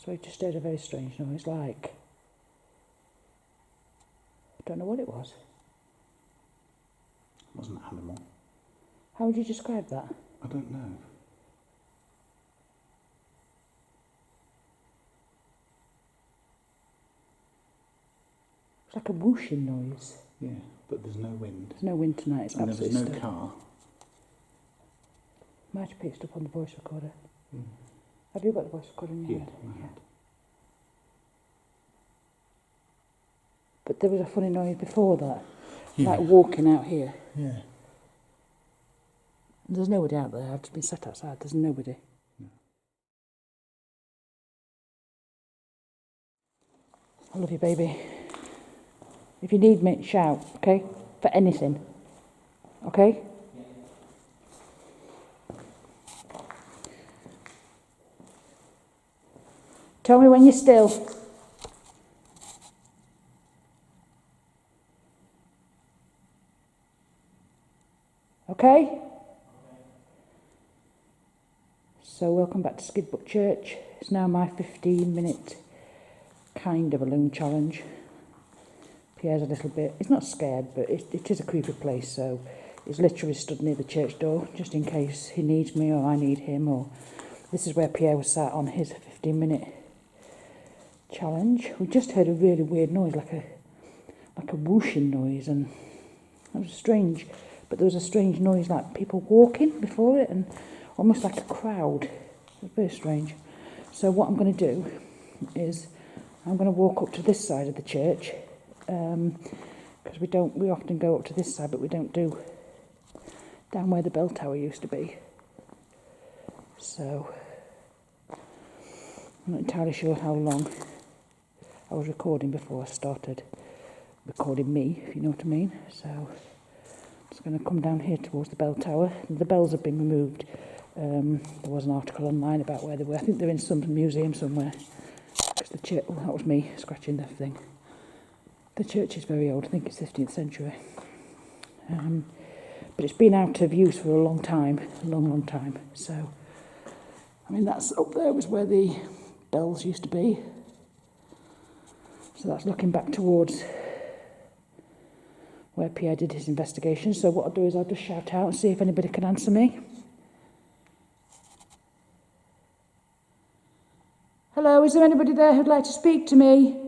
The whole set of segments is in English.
So he just heard a very strange noise, like, I don't know what it was. It wasn't an animal. How would you describe that? I don't know. It's like a whooshing noise. Yeah, but there's no wind. There's no wind tonight, it's And absolutely there was no still. car. Might have picked up on the voice recorder. Mm. Have you got the voice recorder in your Yeah, head? I had. But there was a funny noise before that, Yeah. like walking out here. Yeah. There's nobody out there. I've just been sat outside. There's nobody. No. I love you, baby. If you need me, shout, okay? For anything. Okay? Tell me when you're still. Okay? So welcome back to Skidbrooke Church. It's now my 15-minute kind of balloon challenge. Pierre's a little bit, he's not scared, but it is a creepy place, so he's literally stood near the church door just in case he needs me or I need him, or this is where Pierre was sat on his 15-minute challenge. We just heard a really weird noise, like a whooshing noise, and that was strange. But there was a strange noise like people walking before it, and almost like a crowd. It was very strange. So what I'm going to do is I'm going to walk up to this side of the church, because we often go up to this side, but we don't do down where the bell tower used to be. So I'm not entirely sure how long I was recording before I started recording me, if you know what I mean. So I'm just going to come down here towards the bell tower. The bells have been removed. There was an article online about where they were. I think they're in some museum somewhere. Because the church, oh, that was me scratching the thing. The church is very old. I think it's 15th century. But it's been out of use for a long time, long time. So, I mean, that's up there was where the bells used to be. So that's looking back towards where Pierre did his investigation. So what I'll do is I'll just shout out and see if anybody can answer me. Hello, is there anybody there who'd like to speak to me?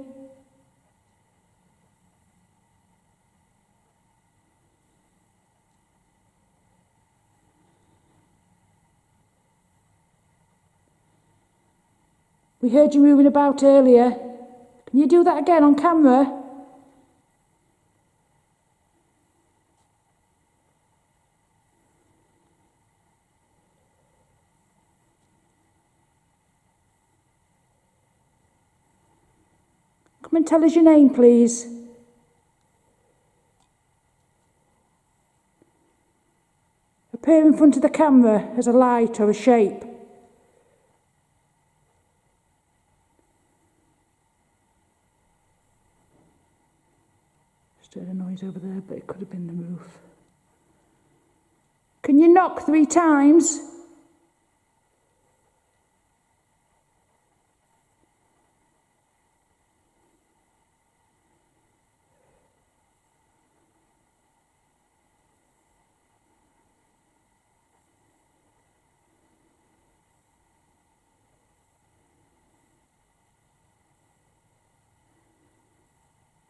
We heard you moving about earlier. Can you do that again on camera? Come and tell us your name, please. Appear in front of the camera as a light or a shape. Just heard a noise over there, but it could have been the roof. Can you knock 3 times?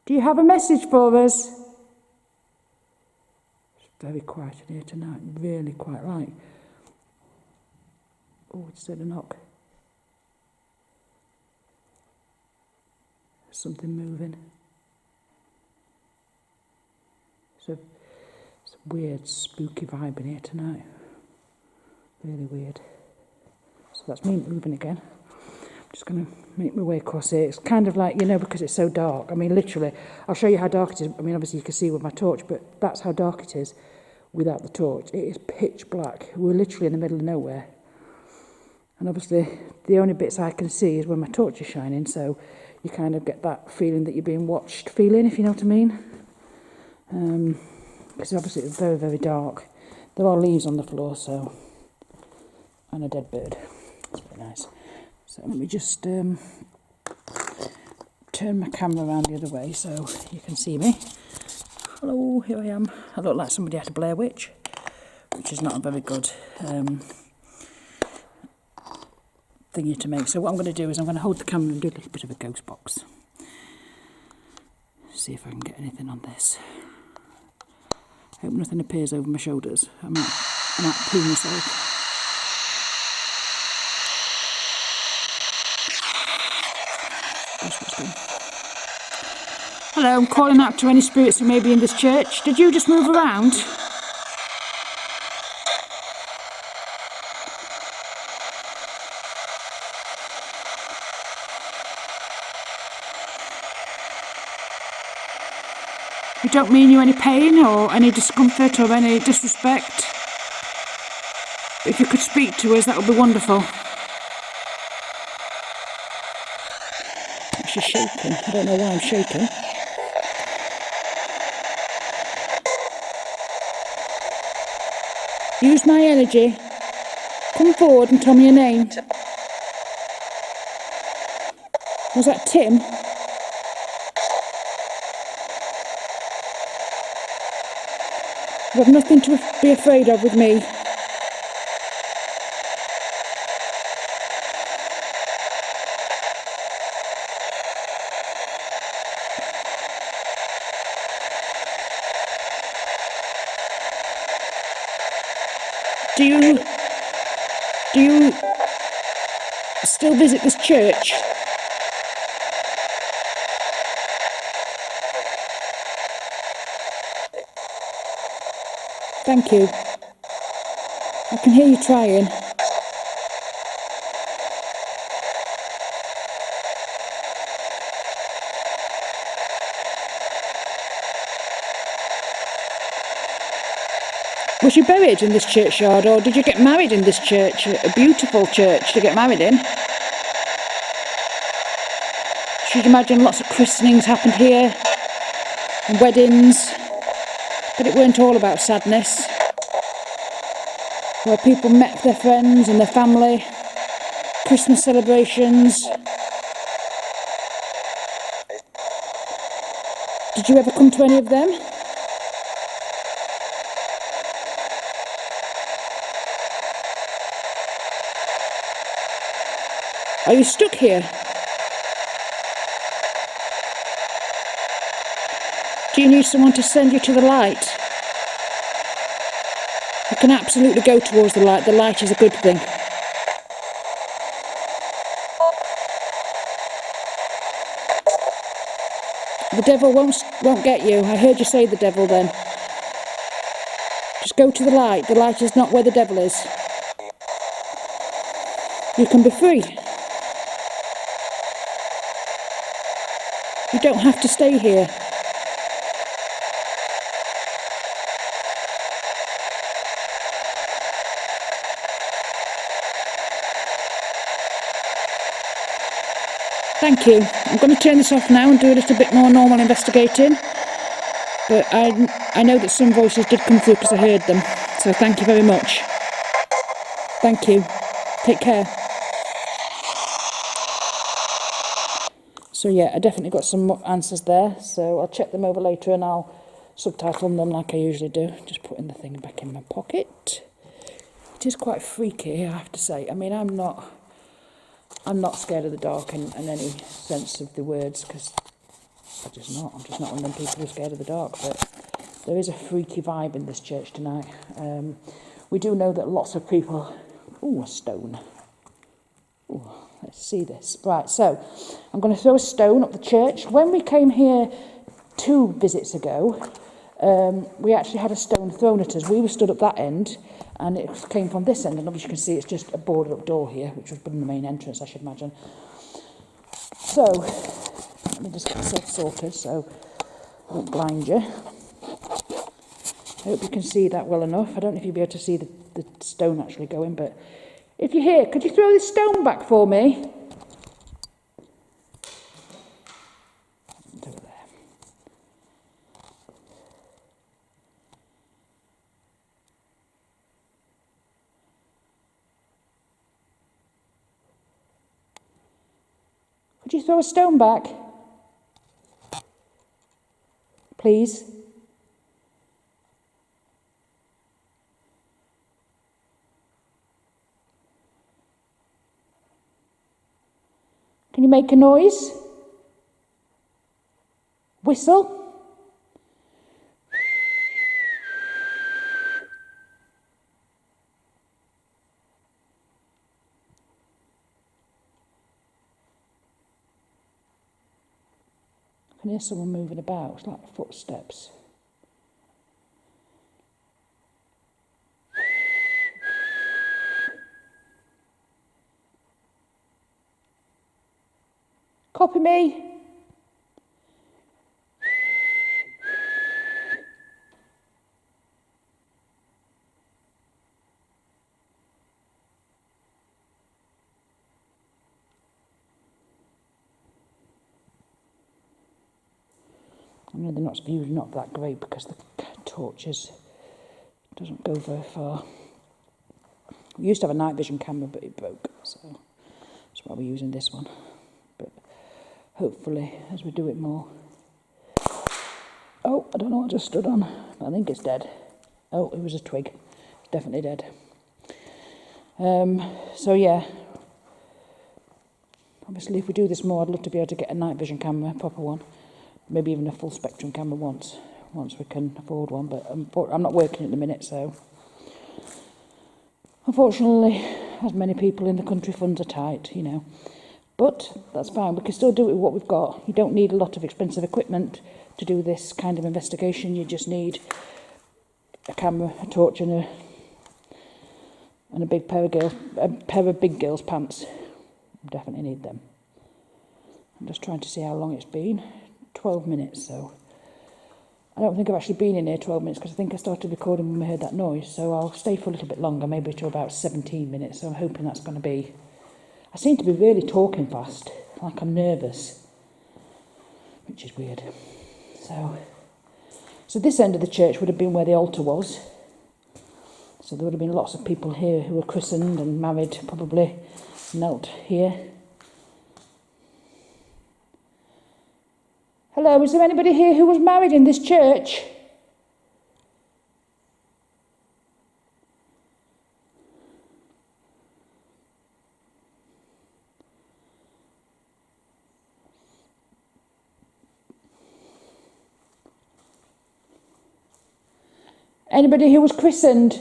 Do you have a message for us? It's very quiet in here tonight, really quite right. Oh, it's said a knock. There's something moving. It's a weird, spooky vibe in here tonight. Really weird. So that's me moving again. Just going to make my way across here. It's kind of like, because it's so dark. I mean, literally, I'll show you how dark it is. I mean, obviously you can see with my torch, but that's how dark it is without the torch. It is pitch black. We're literally in the middle of nowhere. And obviously, the only bits I can see is when my torch is shining, so you kind of get that feeling that you're being watched feeling, if you know what I mean. Because obviously it's very, very dark. There are leaves on the floor, and a dead bird. It's very nice. So let me just turn my camera around the other way so you can see me. Hello, here I am. I look like somebody had a Blair Witch, which is not a very good thingy to make. So what I'm going to do is I'm going to hold the camera and do a little bit of a ghost box. See if I can get anything on this. Hope nothing appears over my shoulders. I might poo myself. Hello, I'm calling out to any spirits who may be in this church. Did you just move around? We don't mean you any pain or any discomfort or any disrespect. If you could speak to us, that would be wonderful. She's shaking. I don't know why I'm shaking. Use my energy. Come forward and tell me your name. Was that Tim? You have nothing to be afraid of with me. Do you still visit this church? Thank you. I can hear you trying. Was you buried in this churchyard, or did you get married in this church? A beautiful church to get married in. Should imagine lots of christenings happened here, and weddings, but it weren't all about sadness. Where people met their friends and their family, Christmas celebrations. Did you ever come to any of them? Are you stuck here? Do you need someone to send you to the light? You can absolutely go towards the light. The light is a good thing. The devil won't get you. I heard you say the devil then. Just go to the light. The light is not where the devil is. You can be free. You don't have to stay here. Thank you. I'm going to turn this off now and do a little bit more normal investigating. But I know that some voices did come through because I heard them. So thank you very much. Thank you. Take care. So yeah, I definitely got some answers there. So I'll check them over later and I'll subtitle them like I usually do. Just putting the thing back in my pocket. It is quite freaky, I have to say. I mean, I'm not scared of the dark in any sense of the words, because I'm just not one of them people who are scared of the dark, but there is a freaky vibe in this church tonight. We do know that lots of people... Ooh, a stone. Ooh, let's see this. Right, so I'm going to throw a stone up the church. When we came here 2 visits ago, we actually had a stone thrown at us. We were stood at that end, and it came from this end, and obviously you can see it's just a boarded up door here, which was in the main entrance, I should imagine. So, let me just get myself sorted so I won't blind you. I hope you can see that well enough. I don't know if you'll be able to see the stone actually going, but if you're here, could you throw this stone back for me? Over there. Could you throw a stone back? Please. Can you make a noise? Whistle? I can hear someone moving about. It's like footsteps. Copy me. I know the view's not that great because the torches doesn't go very far. We used to have a night vision camera, but it broke, so that's why we're using this one. But hopefully, as we do it more. Oh, I don't know what I just stood on. I think it's dead. Oh, it was a twig. It's definitely dead. So yeah. Obviously, if we do this more, I'd love to be able to get a night vision camera, a proper one. Maybe even a full spectrum camera once we can afford one. But I'm not working at the minute, so unfortunately, as many people in the country, funds are tight, you know. But that's fine. We can still do it with what we've got. You don't need a lot of expensive equipment to do this kind of investigation. You just need a camera, a torch, and a big pair of big girls' pants. Definitely need them. I'm just trying to see how long it's been. 12 minutes, so I don't think I've actually been in here 12 minutes because I think I started recording when we heard that noise, so I'll stay for a little bit longer, maybe to about 17 minutes, so I'm hoping that's going to be... I seem to be really talking fast, like I'm nervous, which is weird. So this end of the church would have been where the altar was, so there would have been lots of people here who were christened and married, probably knelt here. Hello, is there anybody here who was married in this church? Anybody who was christened?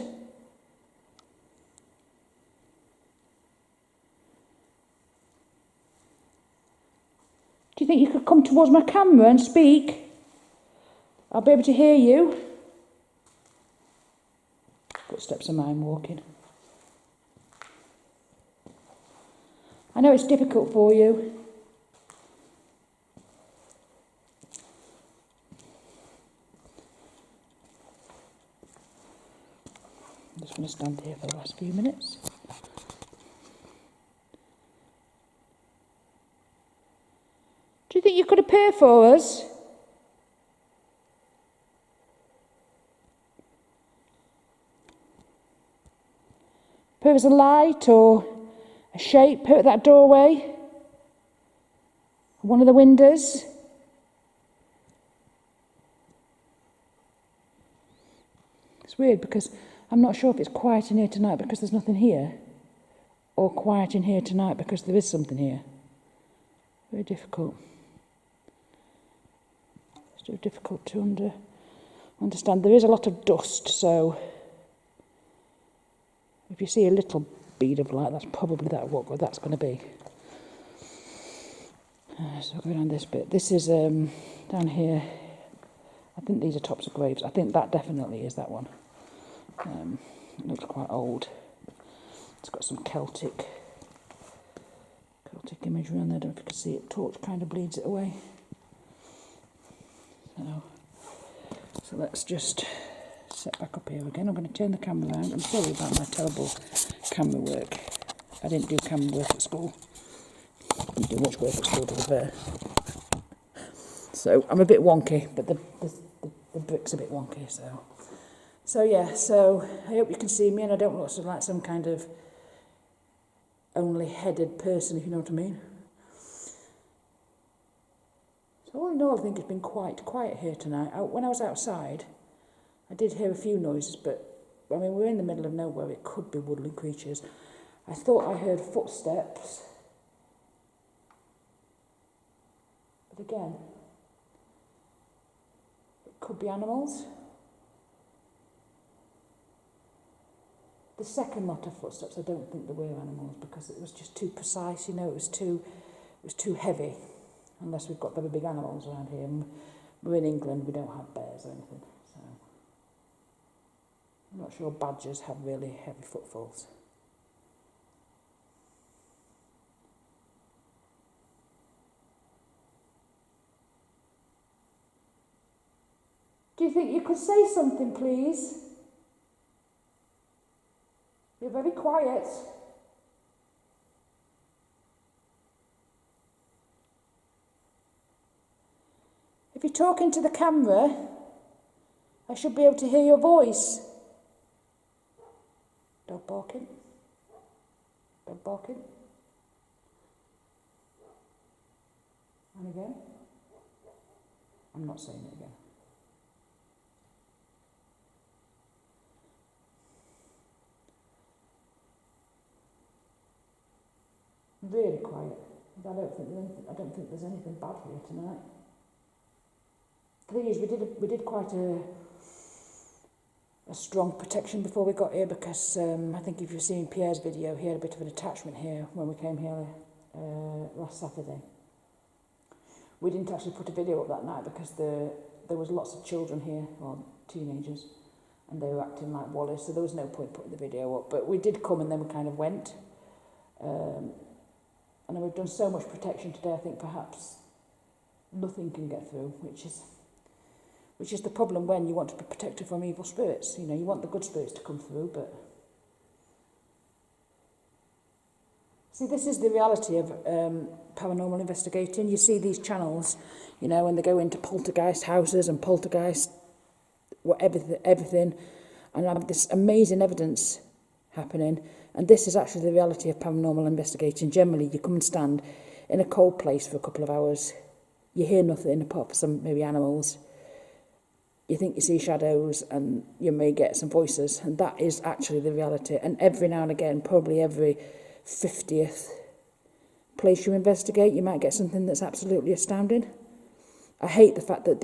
Do you think you could come towards my camera and speak? I'll be able to hear you. Footsteps of mine walking. I know it's difficult for you. I'm just going to stand here for the last few minutes. Do you think you could appear for us? Appear as a light or a shape, appear at that doorway, one of the windows. It's weird because I'm not sure if it's quiet in here tonight because there's nothing here, or quiet in here tonight because there is something here. Very difficult. It's very difficult to understand. There is a lot of dust, so if you see a little bead of light, that's probably what that's going to be. So I'll go down this bit. This is down here. I think these are tops of graves. I think that definitely is that one. It looks quite old. It's got some Celtic imagery on there. I don't know if you can see it. Torch kind of bleeds it away. So let's just set back up here again. I'm going to turn the camera around. I'm sorry about my terrible camera work. I didn't do camera work at school. Didn't do much work at school, to be fair. So I'm a bit wonky, but the brick's a bit wonky. So yeah. So I hope you can see me, and I don't look like some kind of only-headed person, if you know what I mean. So all in all, I think it's been quite quiet here tonight. When I was outside, I did hear a few noises, but I mean, we're in the middle of nowhere. It could be woodland creatures. I thought I heard footsteps. But again, it could be animals. The second lot of footsteps, I don't think they were animals because it was just too precise, you know, it was too heavy. Unless we've got very big animals around here. And we're in England, we don't have bears or anything. So I'm not sure badgers have really heavy footfalls. Do you think you could say something, please? You're very quiet. If you're talking to the camera, I should be able to hear your voice. Dog barking. Dog barking. And again. I'm not saying it again. Really quiet. I don't think there's anything bad here tonight. The thing is, we did quite a strong protection before we got here because I think if you've seen Pierre's video, he had a bit of an attachment here when we came here last Saturday. We didn't actually put a video up that night because there was lots of children here, or teenagers, and they were acting like Wallace, so there was no point putting the video up. But we did come and then we kind of went. And we've done so much protection today, I think perhaps nothing can get through, which is the problem when you want to be protected from evil spirits. You know, you want the good spirits to come through, but... See, this is the reality of paranormal investigating. You see these channels, you know, when they go into poltergeist houses and poltergeist, everything, and have this amazing evidence happening. And this is actually the reality of paranormal investigating. Generally, you come and stand in a cold place for a couple of hours. You hear nothing apart from some maybe animals. You think you see shadows and you may get some voices. And that is actually the reality. And every now and again, probably every 50th place you investigate, you might get something that's absolutely astounding. I hate the fact that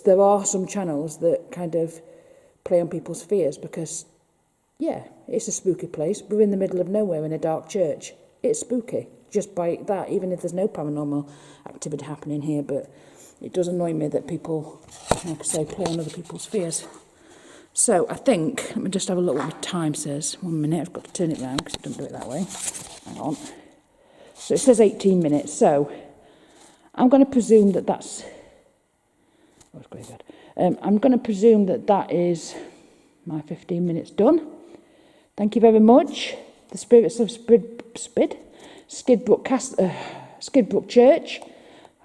there are some channels that kind of play on people's fears because... yeah, it's a spooky place. We're in the middle of nowhere in a dark church. It's spooky, just by that, even if there's no paranormal activity happening here. But it does annoy me that people, like I say, play on other people's fears. So I think, let me just have a look what my time says. 1 minute, I've got to turn it round because it doesn't do it that way. Hang on. So it says 18 minutes. So I'm going to presume that that's... oh, it's very good. I'm going to presume that that is my 15 minutes done. Thank you very much. The spirits of Skidbrooke Church.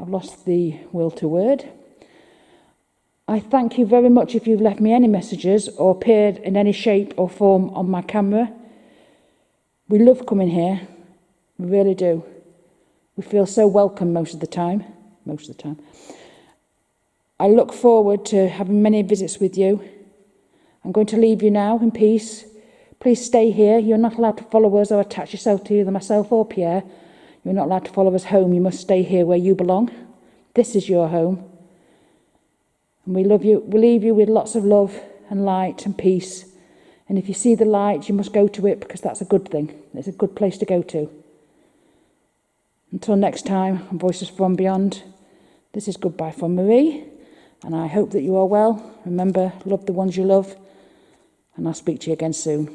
I've lost the will to word. I thank you very much if you've left me any messages or appeared in any shape or form on my camera. We love coming here. We really do. We feel so welcome most of the time. I look forward to having many visits with you. I'm going to leave you now in peace. Please stay here. You're not allowed to follow us or attach yourself to either myself or Pierre. You're not allowed to follow us home. You must stay here where you belong. This is your home. And we love you. We leave you with lots of love and light and peace. And if you see the light, you must go to it because that's a good thing. It's a good place to go to. Until next time, on Voices from Beyond, this is goodbye from Marie. And I hope that you are well. Remember, love the ones you love. And I'll speak to you again soon.